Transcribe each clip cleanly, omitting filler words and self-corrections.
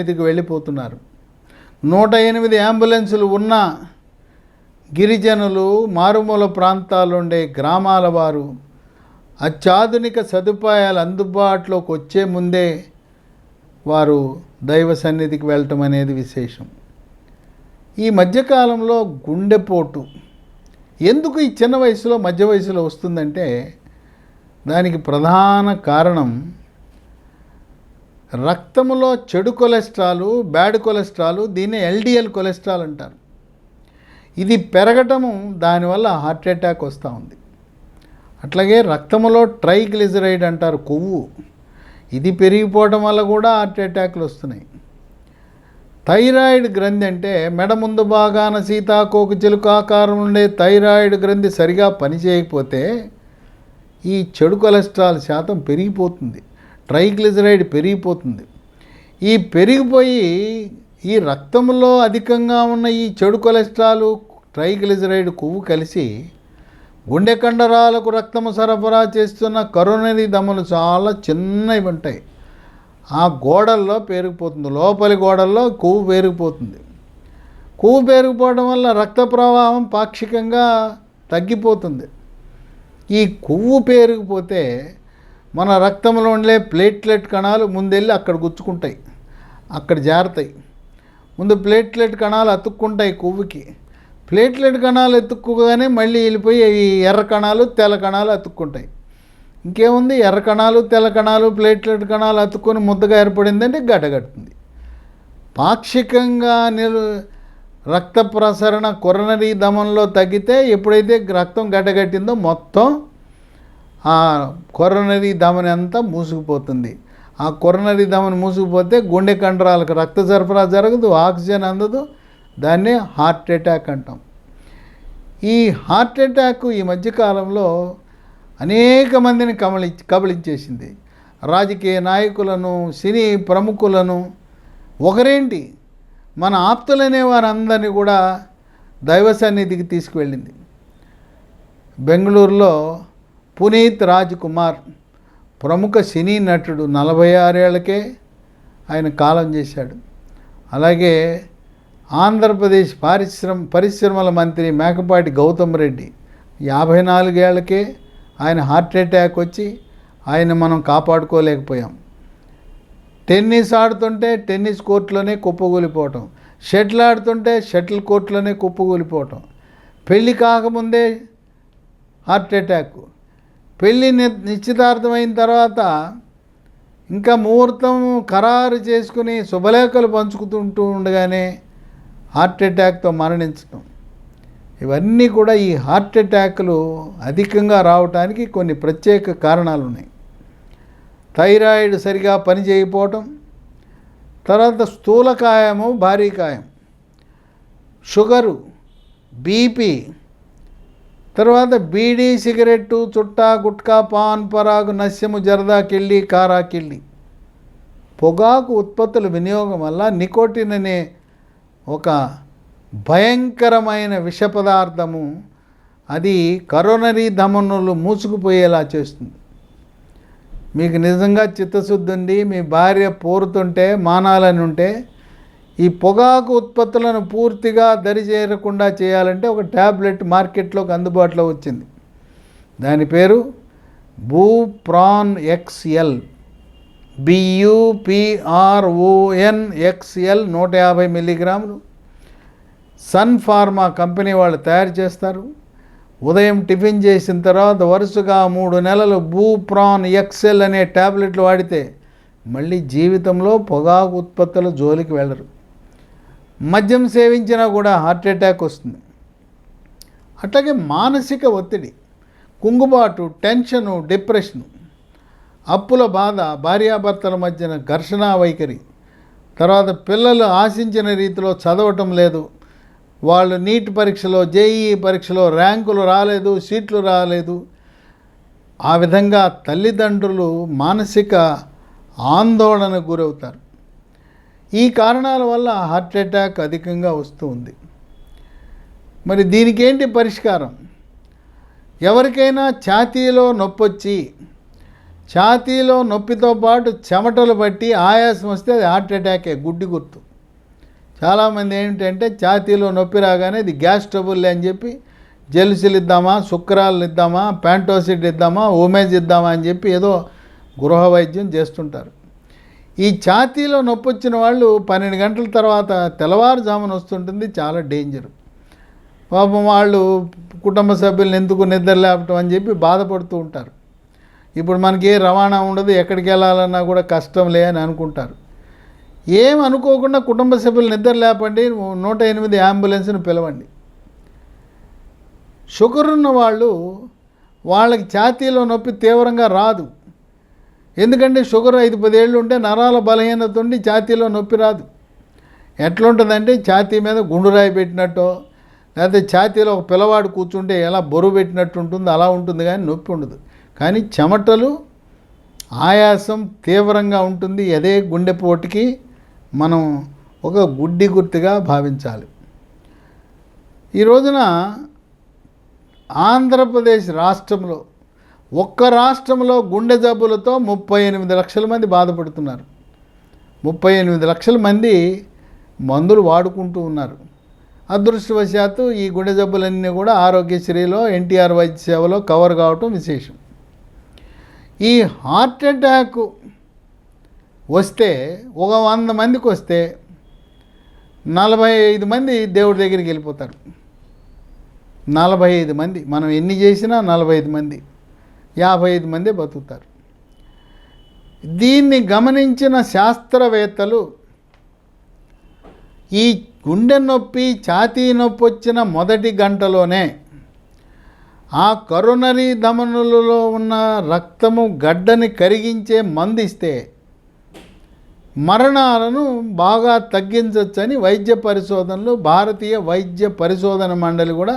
మీదకి వెళ్ళిపోతున్నారు. 108 అంబులెన్సులు ఉన్న గిరిజనులు, మారుమూల ప్రాంతాలుండే గ్రామాల వారు అత్యాధునిక సదుపాయాలు అందుబాటులోకి వచ్చే ముందే వారు దైవ సన్నిధికి వెళ్ళటం అనేది విశేషం. ఈ మధ్యకాలంలో గుండెపోటు ఎందుకు ఈ చిన్న వయసులో, మధ్య వయసులో వస్తుందంటే దానికి ప్రధాన కారణం రక్తంలో చెడు కొలెస్ట్రాలు, బ్యాడ్ కొలెస్ట్రాలు, దీన్ని ఎల్డిఎల్ కొలెస్ట్రాల్ అంటారు. ఇది పెరగటము, దానివల్ల హార్ట్ అటాక్ వస్తూ ఉంది. అట్లాగే రక్తంలో ట్రైగ్లిజరైడ్ అంటారు, కొవ్వు, ఇది పెరిగిపోవడం వల్ల కూడా హార్ట్ అటాక్లు వస్తున్నాయి. థైరాయిడ్ గ్రంథి అంటే మెడ ముందు భాగాన సీతాకోక చిలుక ఆకారం ఉండే థైరాయిడ్ గ్రంథి సరిగా పనిచేయకపోతే ఈ చెడు కొలెస్ట్రాల్ శాతం పెరిగిపోతుంది, ట్రైగ్లిజరైడ్ పెరిగిపోతుంది. ఈ పెరిగిపోయి ఈ రక్తంలో అధికంగా ఉన్న ఈ చెడు కొలెస్ట్రాల్, ట్రైగ్లిజరైడ్ కొవ్వు కలిసి గుండె కండరాలకు రక్తము సరఫరా చేస్తున్న కరోనరీ ధమనులు చాలా చిన్నవి ఉంటాయి, ఆ గోడల్లో పేరుకుపోతుంది, లోపలి గోడల్లో కొవ్వు పేరుకుపోతుంది. కొవ్వు పేరుకుపోవడం వల్ల రక్త ప్రవాహం పాక్షికంగా తగ్గిపోతుంది. ఈ కొవ్వు పేరుకుపోతే మన రక్తంలో ఉండే ప్లేట్లెట్ కణాలు ముందెళ్ళి అక్కడ గుచ్చుకుంటాయి, అక్కడ జారుతాయి. ముందు ప్లేట్లెట్ కణాలు అతుక్కుంటాయి కొవ్వుకి, ప్లేట్లెట్ కణాలు ఎత్తుక్కోగానే మళ్ళీ వెళ్ళిపోయి ఈ ఎర్ర కణాలు, తెల్ల కణాలు అతుక్కుంటాయి. ఇంకేముంది, ఎర్ర కణాలు, తెల్ల కణాలు, ప్లేట్లెట్ కణాలు అతుక్కొని ముద్దగా ఏర్పడిందంటే గడ్డగడుతుంది. పాక్షికంగా రక్త ప్రసరణ కొరనరీ ధమనంలో తగ్గితే, ఎప్పుడైతే రక్తం గడ్డగట్టిందో మొత్తం ఆ కొరనరీ ధమని అంతా మూసుకుపోతుంది. ఆ కొరనరీ ధమని మూసుకుపోతే గుండె కండరాలకు రక్త సరఫరా జరగదు, ఆక్సిజన్ అందదు, దాన్నే హార్ట్ అటాక్ అంటాం. ఈ హార్ట్ అటాక్ ఈ మధ్యకాలంలో అనేక మందిని కబళించేసింది. రాజకీయ నాయకులను, సినీ ప్రముఖులను, ఒకరేంటి మన ఆప్తులనే వారందరినీ కూడా దైవ సన్నిధికి తీసుకువెళ్ళింది. బెంగళూరులో పునీత్ రాజ్ కుమార్, ప్రముఖ సినీ నటుడు, 46 ఏళ్లకే ఆయన కాలం చేశాడు. అలాగే ఆంధ్రప్రదేశ్ పరిశ్రమల మంత్రి మేకపాటి గౌతమ్ రెడ్డి 54 ఏళ్లకే ఆయన హార్ట్ అటాక్ వచ్చి ఆయన మనం కాపాడుకోలేకపోయాం. టెన్నిస్ ఆడుతుంటే టెన్నిస్ కోర్టులోనే కుప్పకూలిపోవటం, షటిల్ ఆడుతుంటే షటిల్ కోర్టులోనే కుప్పకూలిపోవటం, పెళ్ళి కాకముందే హార్ట్ అటాక్, పెళ్ళి నిశ్చితార్థమైన తర్వాత ఇంకా ముహూర్తం ఖరారు చేసుకుని శుభలేఖలు పంచుకుంటూ ఉండగానే హార్ట్ అటాక్తో మరణించడం. ఇవన్నీ కూడా ఈ హార్ట్ అటాక్లు అధికంగా రావడానికి కొన్ని ప్రత్యేక కారణాలు ఉన్నాయి. థైరాయిడ్ సరిగా పనిచేయకపోవటం, తర్వాత స్థూలకాయము, భారీకాయం, షుగరు, బీపీ, తర్వాత బీడీ, సిగరెట్టు, చుట్టా, గుట్కా, పాన్ పరాగు, నస్యము, జరదా, కిళ్ళి, కారా కిళ్ళి, పొగాకు ఉత్పత్తుల వినియోగం వల్ల నికోటిన్ అనే ఒక భయంకరమైన విష పదార్థము అది కరోనరీ ధమనులు మూసుకుపోయేలా చేస్తుంది. మీకు నిజంగా చిత్తశుద్ధి ఉంది, మీ భార్య పోరుతుంటే, మానాలని ఉంటే, ఈ పొగాకు ఉత్పత్తులను పూర్తిగా దరిచేరకుండా చేయాలంటే ఒక ట్యాబ్లెట్ మార్కెట్లోకి అందుబాటులో వచ్చింది. దాని పేరు బూప్రాన్ XL, BUPRON XL, 150 మిల్లీగ్రాములు. సన్ ఫార్మా కంపెనీ వాళ్ళు తయారు చేస్తారు. ఉదయం టిఫిన్ చేసిన తర్వాత వరుసగా 3 నెలలు బూప్రాన్ XL అనే ట్యాబ్లెట్లు వాడితే మళ్ళీ జీవితంలో పొగాకు ఉత్పత్తుల జోలికి వెళ్ళరు. మద్యం సేవించినా కూడా హార్ట్ అటాక్ వస్తుంది. అట్లాగే మానసిక ఒత్తిడి, కుంగుబాటు, టెన్షను, డిప్రెషను, అప్పుల బాధ, భార్యాభర్తల మధ్యన ఘర్షణ వైఖరి, తర్వాత పిల్లలు ఆశించిన రీతిలో చదవటం లేదు, వాళ్ళు నీట్ పరీక్షలో, JEE పరీక్షలో ర్యాంకులు రాలేదు, సీట్లు రాలేదు, ఆ విధంగా తల్లిదండ్రులు మానసిక ఆందోళనకు గురవుతారు. ఈ కారణాల వల్ల హార్ట్ అటాక్ అధికంగా వస్తూ ఉంది. మరి దీనికి ఏంటి పరిష్కారం? ఎవరికైనా ఛాతీలో నొప్పొచ్చి ఛాతీలో నొప్పితో పాటు చెమటలు పట్టి ఆయాసం వస్తే అది హార్ట్ అటాకే, గుడ్డి గుర్తు. చాలామంది ఏంటంటే ఛాతీలో నొప్పి రాగానే ఇది గ్యాస్ ట్రబుల్ అని చెప్పి జెలుసులు ఇద్దామా, శుక్రాలు ఇద్దామా, ప్యాంటోసిడ్ ఇద్దామా, ఓమేజ్ ఇద్దామా అని చెప్పి ఏదో గృహ వైద్యం చేస్తుంటారు. ఈ ఛాతీలో నొప్పి వచ్చిన వాళ్ళు 12 గంటల తర్వాత తెల్లవారుజామున వస్తుంటుంది, చాలా డేంజర్. పాపం వాళ్ళు కుటుంబ సభ్యులను ఎందుకు నిద్ర లేపటం అని చెప్పి బాధపడుతూ ఉంటారు. ఇప్పుడు మనకి ఏ రవాణా ఉండదు, ఎక్కడికి వెళ్ళాలన్నా కూడా కష్టంలే అని అనుకుంటారు. ఏం అనుకోకుండా కుటుంబ సభ్యులు నిద్ర లేపండి, 108 అంబులెన్స్ని పిలవండి. షుగర్ ఉన్న వాళ్ళు, వాళ్ళకి ఛాతీలో నొప్పి తీవ్రంగా రాదు. ఎందుకంటే షుగర్ 5-10 ఏళ్ళు ఉంటే నరాల బలహీనత ఉండి ఛాతీలో నొప్పి రాదు. ఎట్లుంటుందంటే ఛాతీ మీద గుండురాయి పెట్టినట్టో, లేకపోతే ఛాతీలో ఒక పిల్లవాడు కూర్చుంటే ఎలా బరువు పెట్టినట్టు ఉంటుందో అలా ఉంటుంది, కానీ నొప్పి ఉండదు. కానీ చెమటలు, ఆయాసం తీవ్రంగా ఉంటుంది. అదే గుండెపోటుకి మనం ఒక గుడ్డి గుర్తుగా భావించాలి. ఈ రోజున ఆంధ్రప్రదేశ్ రాష్ట్రంలో, ఒక్క రాష్ట్రంలో గుండె జబ్బులతో 38 లక్షల మంది బాధపడుతున్నారు. 38 లక్షల మంది మందులు వాడుకుంటూ ఉన్నారు. అదృష్టవశాత్తు ఈ గుండె జబ్బులన్నీ కూడా ఆరోగ్యశ్రీలో, ఎన్టీఆర్ వైద్య సేవలో కవర్ కావటం విశేషం. ఈ హార్ట్ అటాక్ వస్తే, ఒక 100 మందికి వస్తే 45 మంది దేవుడి దగ్గరికి వెళ్ళిపోతారు. 45 మంది, మనం ఎన్ని చేసినా 45 మంది, 55 మంది బతుకుతారు. దీన్ని గమనించిన శాస్త్రవేత్తలు ఈ గుండె నొప్పి, ఛాతీ నొప్పి వచ్చిన మొదటి గంటలోనే ఆ కరోనరీ ధమనులలో ఉన్న రక్తము గడ్డని కరిగించే మందు ఇస్తే మరణాలను బాగా తగ్గించవచ్చని వైద్య పరిశోధనలు, భారతీయ వైద్య పరిశోధన మండలి కూడా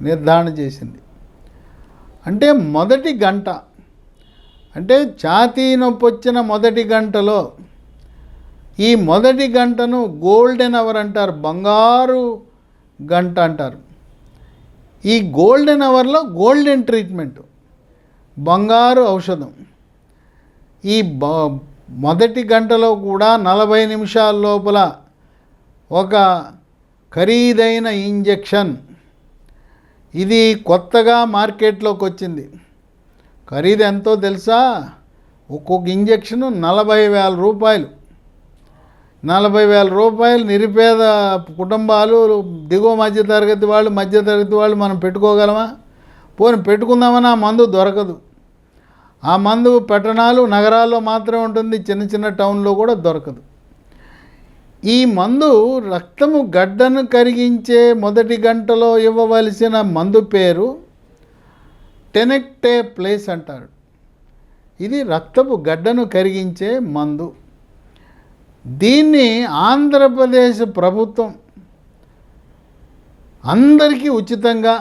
నిర్ధారణ చేసింది. అంటే మొదటి గంట, అంటే ఛాతీ నొప్పి వచ్చిన మొదటి గంటలో, ఈ మొదటి గంటను గోల్డెన్ అవర్ అంటారు, బంగారు గంట అంటారు. ఈ గోల్డెన్ అవర్లో గోల్డెన్ ట్రీట్మెంట్, బంగారు ఔషధం. ఈ మొదటి గంటలో కూడా 40 నిమిషాల లోపల ఒక ఖరీదైన ఇంజెక్షన్, ఇది కొత్తగా మార్కెట్లోకి వచ్చింది. ఖరీదు ఎంతో తెలుసా? ఒక్కొక్క ఇంజెక్షను 40,000 రూపాయలు. 40,000 రూపాయలు నిరుపేద కుటుంబాలు, దిగువ మధ్యతరగతి వాళ్ళు మనం పెట్టుకోగలమా? పోనీ పెట్టుకుందామని ఆ మందు దొరకదు. ఆ మందు పట్టణాలు, నగరాల్లో మాత్రమే ఉంటుంది, చిన్న చిన్న టౌన్లో కూడా దొరకదు. ఈ మందు రక్తము గడ్డను కరిగించే మొదటి గంటలో ఇవ్వవలసిన మందు పేరు టెనెక్టేప్లేస్ అంటారు. ఇది రక్తపు గడ్డను కరిగించే మందు. దీన్ని ఆంధ్రప్రదేశ్ ప్రభుత్వం అందరికీ ఉచితంగా,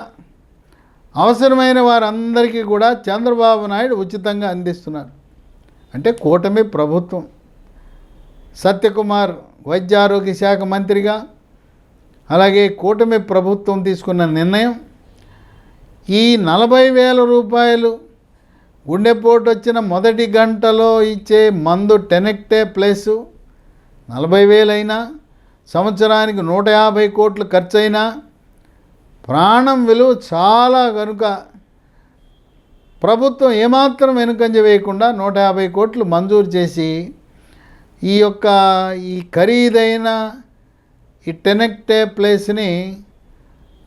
అవసరమైన వారందరికీ కూడా చంద్రబాబు నాయుడు ఉచితంగా అందిస్తున్నారు. అంటే కూటమి ప్రభుత్వం, సత్యకుమార్ వైద్య ఆరోగ్య శాఖ మంత్రిగా, అలాగే కూటమి ప్రభుత్వం తీసుకున్న నిర్ణయం, ఈ 40,000 రూపాయలు గుండెపోటు వచ్చిన మొదటి గంటలో ఇచ్చే మందు టెనెక్టేప్లేస్ 40,000 అయినా, సంవత్సరానికి 150 కోట్లు ఖర్చు అయినా, ప్రాణం విలువ చాలా కనుక ప్రభుత్వం ఏమాత్రం వెనుకంజ వేయకుండా 150 కోట్లు మంజూరు చేసి ఈ ఖరీదైన ఈ టెనెక్టేప్లేస్ని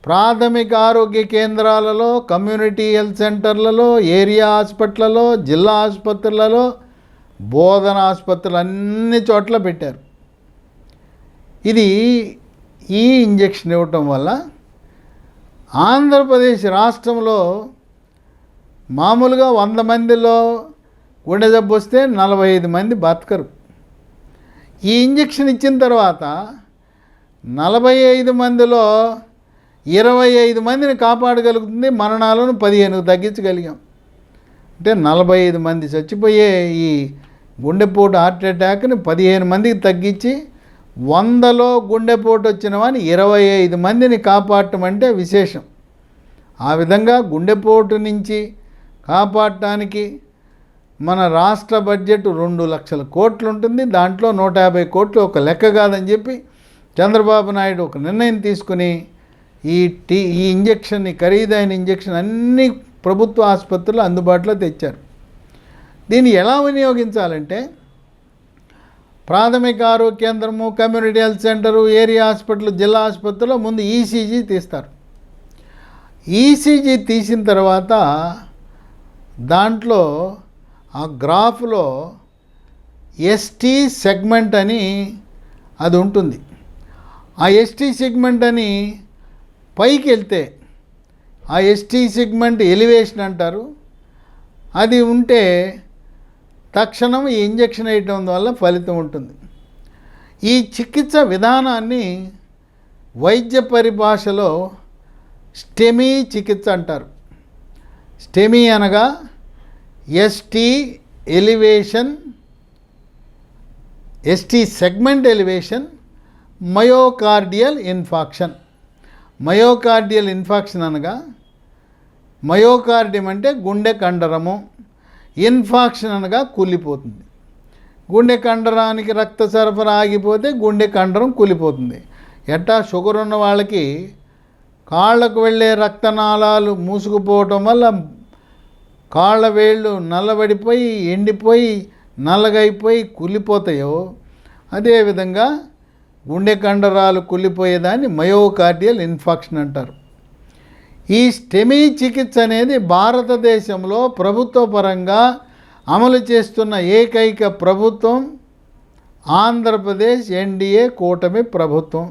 ప్రాథమిక ఆరోగ్య కేంద్రాలలో, కమ్యూనిటీ హెల్త్ సెంటర్లలో, ఏరియా హాస్పిటళ్లలో, జిల్లా ఆసుపత్రులలో, బోధన ఆసుపత్రులు అన్ని చోట్ల పెట్టారు. ఈ ఇంజెక్షన్ ఇవ్వటం వల్ల ఆంధ్రప్రదేశ్ రాష్ట్రంలో మామూలుగా 100 మందిలో గుండె జబ్బు వస్తే 45 మంది బతకరు. ఈ ఇంజెక్షన్ ఇచ్చిన తర్వాత 45 మందిలో 25 మందిని కాపాడగలుగుతుంది, మరణాలను 15 తగ్గించగలిగాం. అంటే 45 మంది చచ్చిపోయే ఈ గుండెపోటు హార్ట్ అటాక్ని 15 మందికి తగ్గించి 100లో గుండెపోటు వచ్చిన వాడిని 25 మందిని కాపాడటం అంటే విశేషం. ఆ విధంగా గుండెపోటు నుంచి కాపాడటానికి మన రాష్ట్ర బడ్జెట్ 2 లక్షల కోట్లు ఉంటుంది, దాంట్లో 150 కోట్లు ఒక లెక్క కాదని చెప్పి చంద్రబాబు నాయుడు ఒక నిర్ణయం తీసుకుని ఈ ఇంజెక్షన్ని, ఖరీదైన ఇంజెక్షన్ అన్ని ప్రభుత్వ ఆసుపత్రులు అందుబాటులో తెచ్చారు. దీన్ని ఎలా వినియోగించాలంటే ప్రాథమిక ఆరోగ్య కేంద్రము, community health centre, area hospital, జిల్లా ఆసుపత్రిలో ముందు ఈసీజీ తీస్తారు. ఈసీజీ తీసిన తర్వాత దాంట్లో ఆ గ్రాఫ్లో ఎస్టీ సెగ్మెంట్ అని అది ఉంటుంది. ఆ ఎస్టీ సెగ్మెంట్ అని పైకి వెళ్తే ఆ ఎస్టీ సెగ్మెంట్ ఎలివేషన్ అంటారు. అది ఉంటే తక్షణం ఈ ఇంజెక్షన్ వేయటం వల్ల ఫలితం ఉంటుంది. ఈ చికిత్స విధానాన్ని వైద్య పరిభాషలో స్టెమీ చికిత్స అంటారు. స్టెమీ అనగా ST elevation, ST segment elevation, myocardial infarction. Myocardial infarction అనగా మయోకార్డియం అంటే గుండె కండరము, ఇన్ఫాక్షన్ అనగా కూలిపోతుంది. గుండె కండరానికి రక్త సరఫరా ఆగిపోతే గుండె కండరం కూలిపోతుంది. ఎట్టా షుగర్ ఉన్న వాళ్ళకి కాళ్ళకు వెళ్ళే రక్తనాళాలు మూసుకుపోవటం వల్ల కాళ్ళ వేళ్ళు నల్లబడిపోయి, ఎండిపోయి, నల్లగైపోయి కుళ్ళిపోతాయో, అదేవిధంగా గుండె కండరాలు కుళ్ళిపోయేదాన్ని మయోకార్డియల్ ఇన్ఫాక్షన్ అంటారు. ఈ స్టెమీ చికిత్స అనేది భారతదేశంలో ప్రభుత్వ పరంగా అమలు చేస్తున్న ఏకైక ప్రభుత్వం ఆంధ్రప్రదేశ్ ఎన్డీఏ కూటమి ప్రభుత్వం.